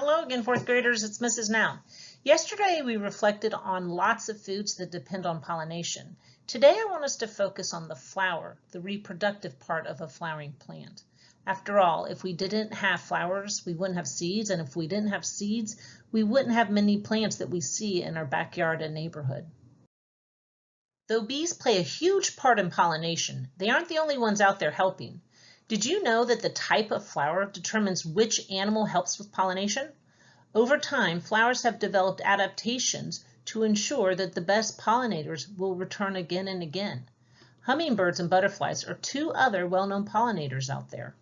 Hello again, fourth graders, it's Mrs. Noun. Yesterday we reflected on lots of foods that depend on pollination. Today I want us to focus on the flower, the reproductive part of a flowering plant. After all, if we didn't have flowers, we wouldn't have seeds, and if we didn't have seeds, we wouldn't have many plants that we see in our backyard and neighborhood. Though bees play a huge part in pollination, they aren't the only ones out there helping. Did you know that the type of flower determines which animal helps with pollination? Over time, flowers have developed adaptations to ensure that the best pollinators will return again and again. Hummingbirds and butterflies are two other well-known pollinators out there.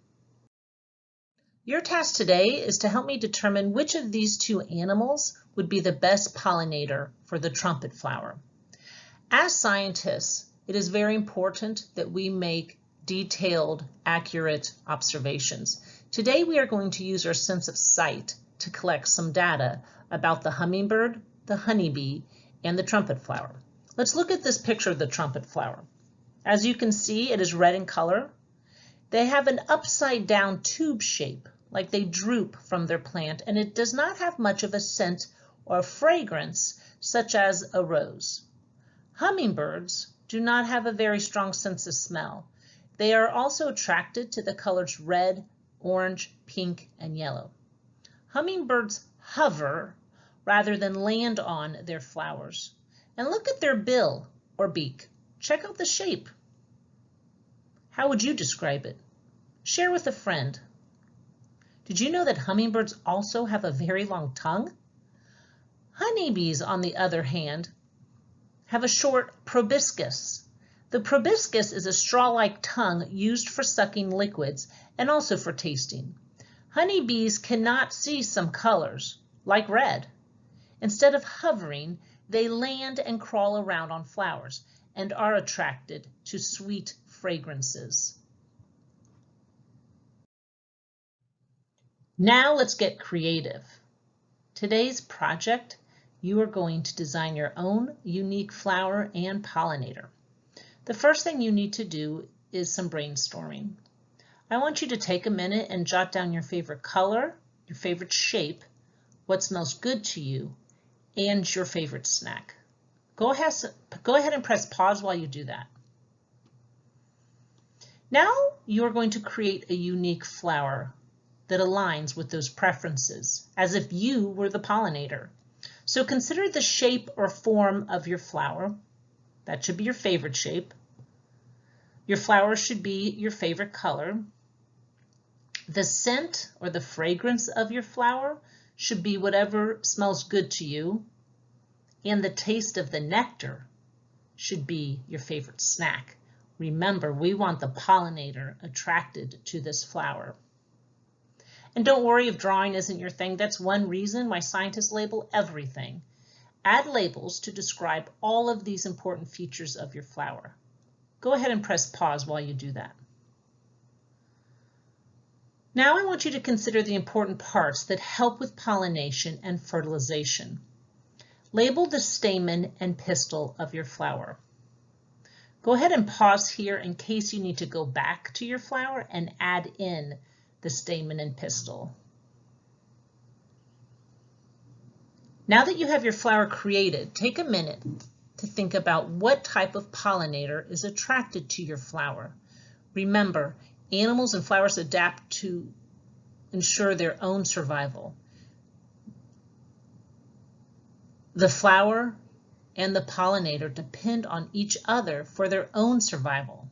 Your task today is to help me determine which of these two animals would be the best pollinator for the trumpet flower. As scientists, it is very important that we make detailed, accurate observations. Today we are going to use our sense of sight to collect some data about the hummingbird, the honeybee, and the trumpet flower. Let's look at this picture of the trumpet flower. As you can see, it is red in color. They have an upside down tube shape, like they droop from their plant, and it does not have much of a scent or fragrance such as a rose. Hummingbirds do not have a very strong sense of smell. They are also attracted to the colors red, orange, pink, and yellow. Hummingbirds hover rather than land on their flowers. And look at their bill or beak. Check out the shape. How would you describe it? Share with a friend. Did you know that hummingbirds also have a very long tongue? Honeybees, on the other hand, have a short proboscis. The proboscis is a straw-like tongue used for sucking liquids and also for tasting. Honeybees cannot see some colors, like red. Instead of hovering, they land and crawl around on flowers and are attracted to sweet fragrances. Now let's get creative. Today's project, you are going to design your own unique flower and pollinator. The first thing you need to do is some brainstorming. I want you to take a minute and jot down your favorite color, your favorite shape, what smells good to you, and your favorite snack. Go ahead and press pause while you do that. Now you are going to create a unique flower that aligns with those preferences, as if you were the pollinator. So consider the shape or form of your flower. That should be your favorite shape. Your flower should be your favorite color. The scent or the fragrance of your flower should be whatever smells good to you. And the taste of the nectar should be your favorite snack. Remember, we want the pollinator attracted to this flower. And don't worry if drawing isn't your thing. That's one reason why scientists label everything. Add labels to describe all of these important features of your flower. Go ahead and press pause while you do that. Now I want you to consider the important parts that help with pollination and fertilization. Label the stamen and pistil of your flower. Go ahead and pause here in case you need to go back to your flower and add in the stamen and pistil. Now that you have your flower created, take a minute to think about what type of pollinator is attracted to your flower. Remember, animals and flowers adapt to ensure their own survival. The flower and the pollinator depend on each other for their own survival.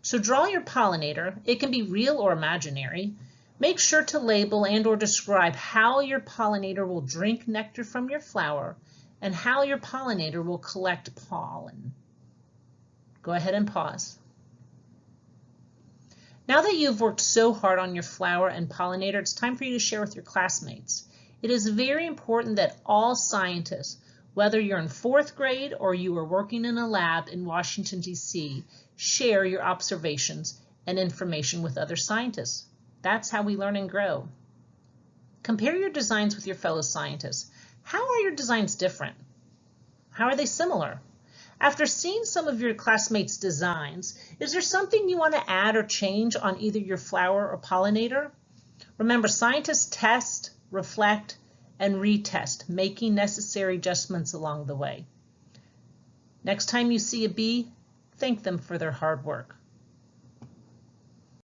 So draw your pollinator. It can be real or imaginary. Make sure to label and or describe how your pollinator will drink nectar from your flower and how your pollinator will collect pollen. Go ahead and pause. Now that you've worked so hard on your flower and pollinator, it's time for you to share with your classmates. It is very important that all scientists, whether you're in fourth grade or you are working in a lab in Washington, D.C., share your observations and information with other scientists. That's how we learn and grow. Compare your designs with your fellow scientists. How are your designs different? How are they similar? After seeing some of your classmates' designs, is there something you want to add or change on either your flower or pollinator? Remember, scientists test, reflect, and retest, making necessary adjustments along the way. Next time you see a bee, thank them for their hard work.